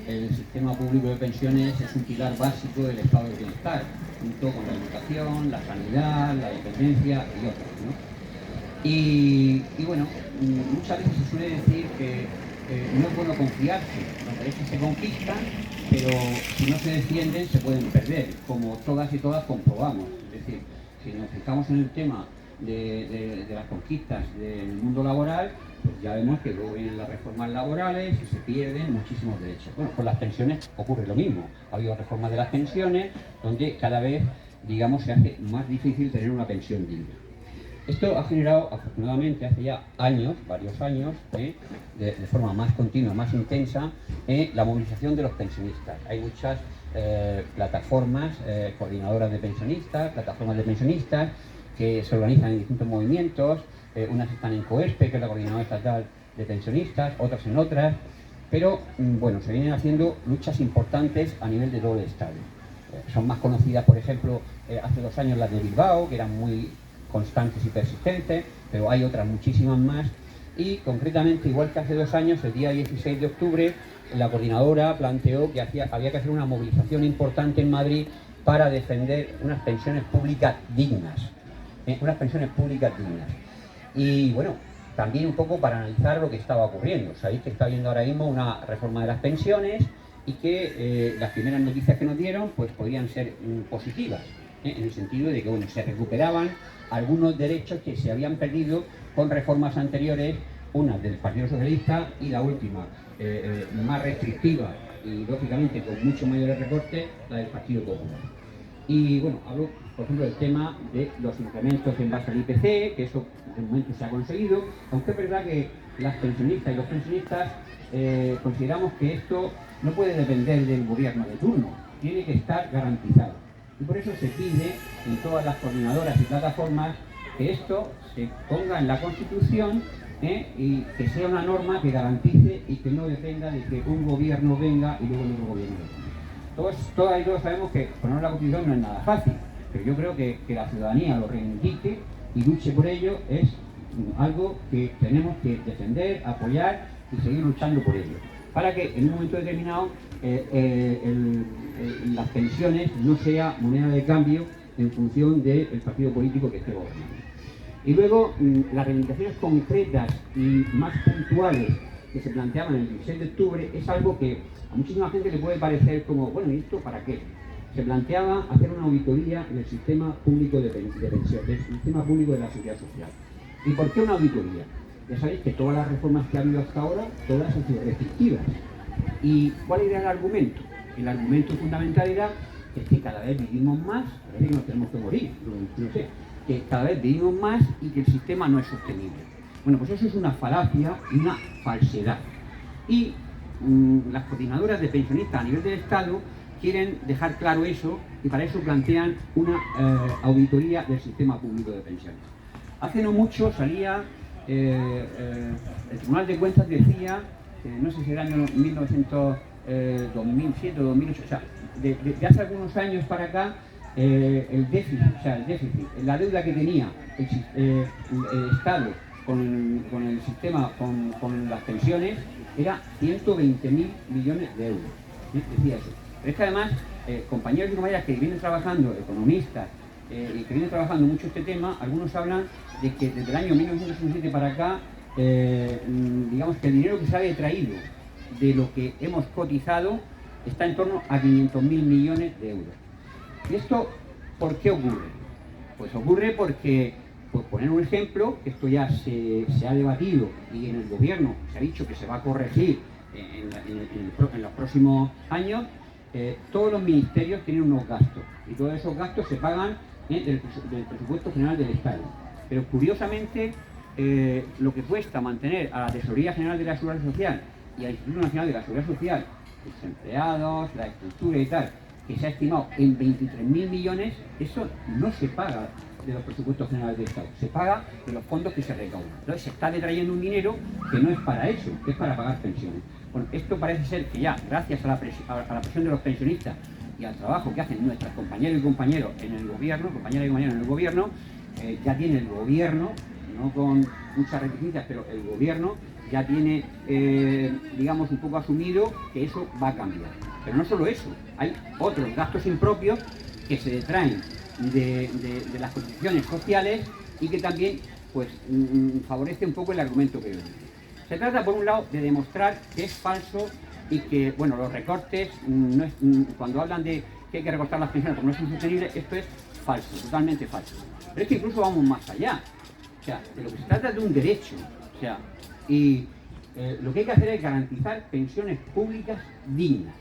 el sistema público de pensiones es un pilar básico del estado de bienestar, junto con la educación, la sanidad, la dependencia y otros, ¿no? Y bueno, muchas veces se suele decir que no es bueno confiarse, los derechos se conquistan, pero si no se defienden se pueden perder, como todas y todas comprobamos. Es decir, si nos fijamos en el tema de las conquistas del mundo laboral, pues ya vemos que luego vienen las reformas laborales y se pierden muchísimos derechos. Bueno, con las pensiones ocurre lo mismo. Ha habido reformas de las pensiones donde cada vez, digamos, se hace más difícil tener una pensión digna. Esto ha generado, afortunadamente, hace ya años, varios años, de forma más continua, más intensa, la movilización de los pensionistas. Hay muchas plataformas, coordinadoras de pensionistas, plataformas de pensionistas, que se organizan en distintos movimientos. Unas están en COESPE, que es la Coordinadora Estatal de Pensionistas, otras en otras. Pero, bueno, se vienen haciendo luchas importantes a nivel de todo el Estado. Son más conocidas, por ejemplo, hace 2 años las de Bilbao, que eran muy constantes y persistentes, pero hay otras muchísimas más. Y concretamente, igual que hace 2 años, el día 16 de octubre, la coordinadora planteó que había que hacer una movilización importante en Madrid para defender unas pensiones públicas dignas. Unas pensiones públicas dignas. Y bueno, también un poco para analizar lo que estaba ocurriendo. Sabéis que está habiendo ahora mismo una reforma de las pensiones y que las primeras noticias que nos dieron pues podrían ser positivas, en el sentido de que bueno, se recuperaban algunos derechos que se habían perdido con reformas anteriores, una del Partido Socialista y la última, más restrictiva y lógicamente con mucho mayores recortes, la del Partido Popular. Y bueno, hablo por ejemplo del tema de los incrementos en base al IPC, que eso de momento se ha conseguido, aunque es verdad que las pensionistas y los pensionistas consideramos que esto no puede depender del gobierno de turno, tiene que estar garantizado. Y por eso se pide en todas las coordinadoras y plataformas que esto se ponga en la Constitución y que sea una norma que garantice y que no dependa de que un gobierno venga y luego el otro gobierno venga. Todos sabemos que poner la Constitución no es nada fácil, pero yo creo que la ciudadanía lo reivindique y luche por ello es algo que tenemos que defender, apoyar y seguir luchando por ello, para que en un momento determinado las pensiones no sea moneda de cambio en función del partido político que esté gobernando. Y luego las reivindicaciones concretas y más puntuales que se planteaban el 16 de octubre es algo que a muchísima gente le puede parecer como, bueno, ¿y esto para qué? Se planteaba hacer una auditoría en el sistema público de pensión, del sistema público de la seguridad social. ¿Y por qué una auditoría? Ya sabéis que todas las reformas que ha habido hasta ahora, todas han sido restrictivas. ¿Y cuál era el argumento? El argumento fundamental era que es que cada vez vivimos más, parece que nos tenemos que morir, no sé, que cada vez vivimos más y que el sistema no es sostenible. Bueno, pues eso es una falacia y una falsedad. Y las coordinadoras de pensionistas a nivel del Estado quieren dejar claro eso y para eso plantean una auditoría del sistema público de pensiones. Hace no mucho salía, el Tribunal de Cuentas decía, no sé si era el año 2007 o 2008, o sea, de hace algunos años para acá, el déficit, la deuda que tenía el Estado con el sistema, con las pensiones, era 120.000 millones de euros. Decía eso. Pero es que además, compañeros y compañeras que vienen trabajando, economistas, y que vienen trabajando mucho este tema, algunos hablan de que desde el año 1967 para acá, digamos que el dinero que se ha detraído de lo que hemos cotizado está en torno a 500.000 millones de euros. ¿Y esto por qué ocurre? Pues ocurre porque, por poner un ejemplo, esto ya se ha debatido y en el gobierno se ha dicho que se va a corregir en los próximos años, todos los ministerios tienen unos gastos y todos esos gastos se pagan del presupuesto general del Estado. Pero curiosamente, lo que cuesta mantener a la Tesorería General de la Seguridad Social y al Instituto Nacional de la Seguridad Social, los empleados, la estructura y tal, que se ha estimado en 23.000 millones, eso no se paga de los presupuestos generales del Estado, se paga de los fondos que se recaudan. Entonces se está detrayendo un dinero que no es para eso, que es para pagar pensiones. Bueno, esto parece ser que ya, gracias a la presión de los pensionistas y al trabajo que hacen nuestras compañeras y compañeros en el gobierno, ya tiene el gobierno, no con muchas reticencias, pero el gobierno ya tiene, digamos, un poco asumido que eso va a cambiar. Pero no solo eso, hay otros gastos impropios que se detraen de las condiciones sociales y que también pues, favorece un poco el argumento que yo digo. Se trata, por un lado, de demostrar que es falso y que, bueno, los recortes, cuando hablan de que hay que recortar las pensiones porque no es insostenible, esto es falso, totalmente falso. Pero es que incluso vamos más allá. O sea, de lo que se trata es de un derecho. O sea, y lo que hay que hacer es garantizar pensiones públicas dignas.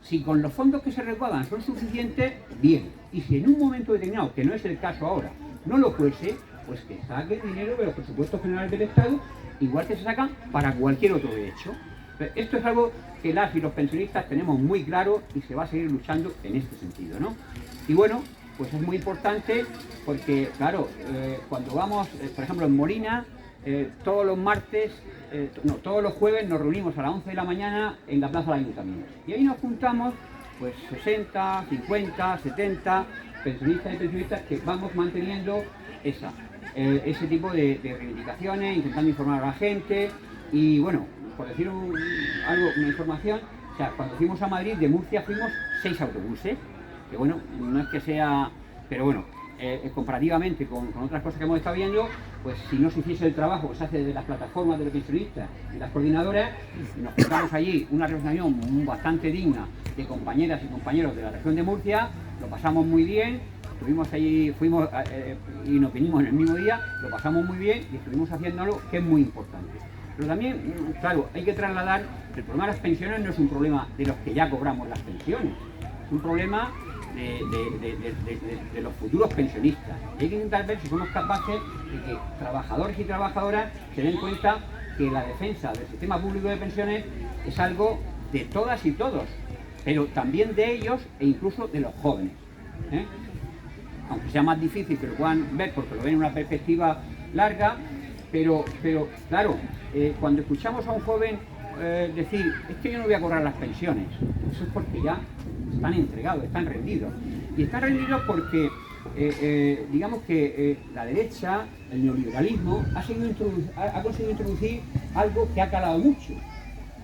Si con los fondos que se recaudan son suficientes, bien. Y si en un momento determinado, que no es el caso ahora, no lo fuese, pues que saque dinero de los presupuestos generales del Estado, igual que se sacan para cualquier otro derecho. Esto es algo que las y los pensionistas tenemos muy claro y se va a seguir luchando en este sentido, ¿no? Y bueno, pues es muy importante porque, claro, cuando vamos, por ejemplo, en Molina, todos los martes, todos los jueves nos reunimos a las 11 de la mañana en la plaza del Ayuntamiento. Y ahí nos juntamos, pues 60, 50, 70 pensionistas y pensionistas que vamos manteniendo ese tipo de reivindicaciones, intentando informar a la gente. Y bueno, por decir una información, o sea, cuando fuimos a Madrid, de Murcia fuimos 6 autobuses, que bueno, no es que sea, pero bueno, comparativamente con otras cosas que hemos estado viendo, pues si no se hiciese el trabajo que se hace desde las plataformas de los pensionistas y las coordinadoras, nos juntamos allí una reunión bastante digna de compañeras y compañeros de la región de Murcia, lo pasamos muy bien, estuvimos allí, fuimos y nos vinimos en el mismo día, lo pasamos muy bien y estuvimos haciendo algo que es muy importante. Pero también, claro, hay que trasladar que el problema de las pensiones no es un problema de los que ya cobramos las pensiones, es un problema de los futuros pensionistas. Y hay que intentar ver si somos capaces de que trabajadores y trabajadoras se den cuenta que la defensa del sistema público de pensiones es algo de todas y todos, pero también de ellos e incluso de los jóvenes. Aunque sea más difícil que lo puedan ver porque lo ven en una perspectiva larga, pero claro, cuando escuchamos a un joven decir, es que yo no voy a cobrar las pensiones, eso es porque ya están entregados, están rendidos. Y están rendidos porque, digamos que la derecha, el neoliberalismo, ha conseguido introducir algo que ha calado mucho.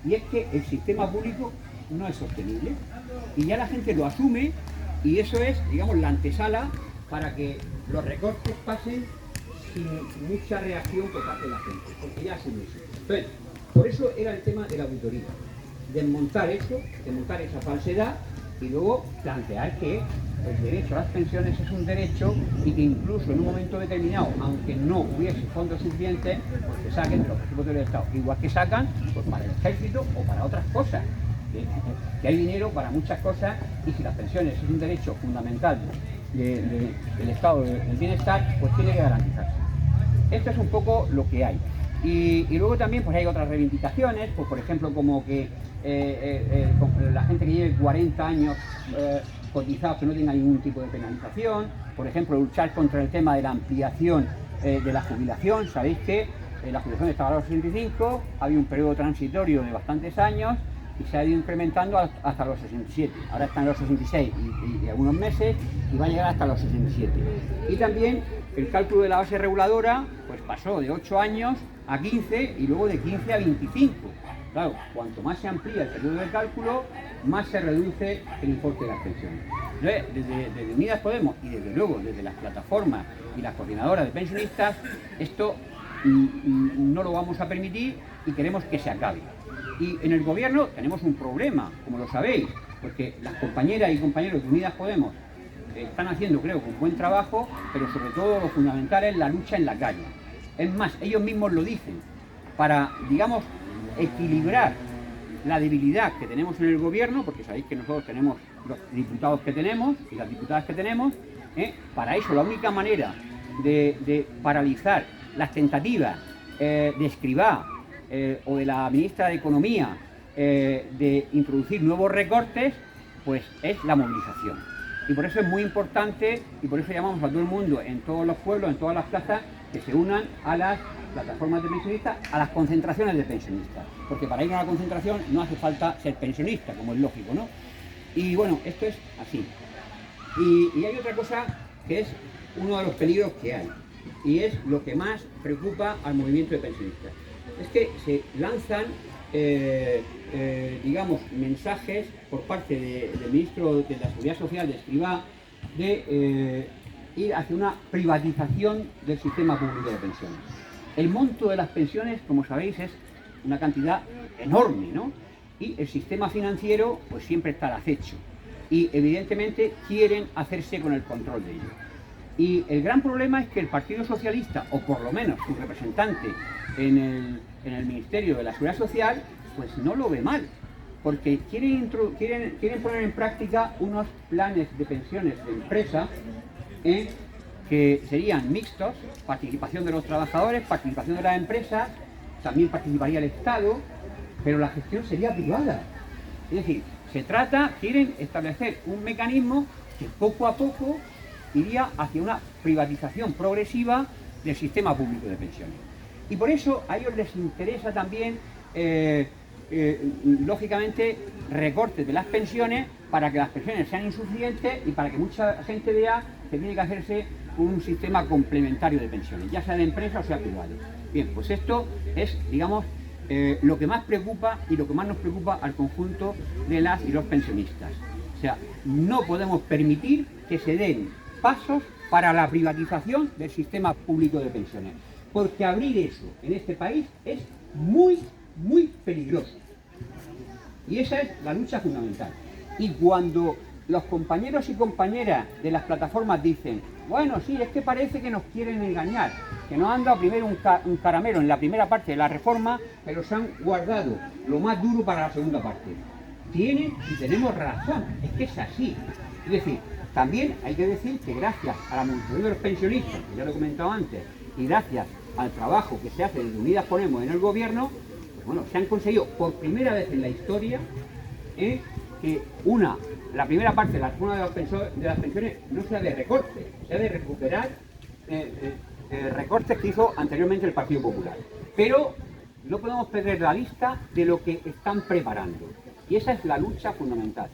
Y es que el sistema público no es sostenible. Y ya la gente lo asume y eso es, digamos, la antesala para que los recortes pasen sin mucha reacción por parte de la gente, porque ya asume eso. Entonces, por eso era el tema de la auditoría. Desmontar eso, desmontar esa falsedad y luego plantear que el derecho a las pensiones es un derecho y que incluso en un momento determinado, aunque no hubiese fondos suficientes, pues que saquen de los presupuestos del Estado, igual que sacan pues para el ejército o para otras cosas. Que hay dinero para muchas cosas y si las pensiones es un derecho fundamental del Estado del bienestar, pues tiene que garantizarse. Esto es un poco lo que hay. Y luego también pues hay otras reivindicaciones, pues por ejemplo como que la gente que lleve 40 años cotizados que no tenga ningún tipo de penalización, por ejemplo luchar contra el tema de la ampliación de la jubilación. Sabéis que la jubilación estaba a los 65, había un periodo transitorio de bastantes años y se ha ido incrementando hasta los 67, ahora están en los 66 y algunos meses y va a llegar hasta los 67. Y también el cálculo de la base reguladora pues pasó de 8 años a 15 y luego de 15 a 25. Claro, cuanto más se amplía el periodo de cálculo, más se reduce el importe de las pensiones. Entonces, desde Unidas Podemos y desde luego desde las plataformas y las coordinadoras de pensionistas, esto no lo vamos a permitir y queremos que se acabe. Y en el gobierno tenemos un problema, como lo sabéis, porque las compañeras y compañeros de Unidas Podemos están haciendo, creo, un buen trabajo, pero sobre todo lo fundamental es la lucha en la calle. Es más, ellos mismos lo dicen, para, digamos, equilibrar la debilidad que tenemos en el gobierno, porque sabéis que nosotros tenemos los diputados que tenemos y las diputadas que tenemos, para eso la única manera de paralizar las tentativas de Escrivá o de la ministra de Economía de introducir nuevos recortes, pues es la movilización. Y por eso es muy importante y por eso llamamos a todo el mundo en todos los pueblos, en todas las plazas, que se unan a las plataformas de pensionistas, a las concentraciones de pensionistas. Porque para ir a una concentración no hace falta ser pensionista, como es lógico, ¿no? Y bueno, esto es así. Y hay otra cosa que es uno de los peligros que hay. Y es lo que más preocupa al movimiento de pensionistas. es que se lanzan, digamos, mensajes por parte del ministro de la Seguridad Social, de Escrivá, de ir hacia una privatización del sistema público de pensiones. El monto de las pensiones, como sabéis, es una cantidad enorme, ¿no? Y el sistema financiero pues siempre está al acecho y evidentemente quieren hacerse con el control de ello. Y el gran problema es que el Partido Socialista, o por lo menos su representante en el Ministerio de la Seguridad Social, pues no lo ve mal, porque quieren poner en práctica unos planes de pensiones de empresa que serían mixtos, participación de los trabajadores, participación de las empresas, también participaría el Estado, pero la gestión sería privada. Es decir, quieren establecer un mecanismo que poco a poco iría hacia una privatización progresiva del sistema público de pensiones. Y por eso a ellos les interesa también, lógicamente, recortes de las pensiones para que las pensiones sean insuficientes y para que mucha gente vea que tiene que hacerse un sistema complementario de pensiones, ya sea de empresa o sea privado. Bien, pues esto es, digamos, lo que más preocupa y lo que más nos preocupa al conjunto de las y los pensionistas. O sea, no podemos permitir que se den pasos para la privatización del sistema público de pensiones, porque abrir eso en este país es muy, muy peligroso. Y esa es la lucha fundamental. Y cuando los compañeros y compañeras de las plataformas dicen, bueno, sí, es que parece que nos quieren engañar, que nos han dado primero un caramelo en la primera parte de la reforma, pero se han guardado lo más duro para la segunda parte. Tienen y tenemos razón, es que es así. Es decir, también hay que decir que gracias a la movilización de los pensionistas, que ya lo he comentado antes, y gracias al trabajo que se hace desde Unidas Podemos en el gobierno, pues bueno, se han conseguido por primera vez en la historia que la primera parte de la reforma de las pensiones no sea de recorte, sea de recuperar recortes que hizo anteriormente el Partido Popular. Pero no podemos perder la vista de lo que están preparando. Y esa es la lucha fundamental.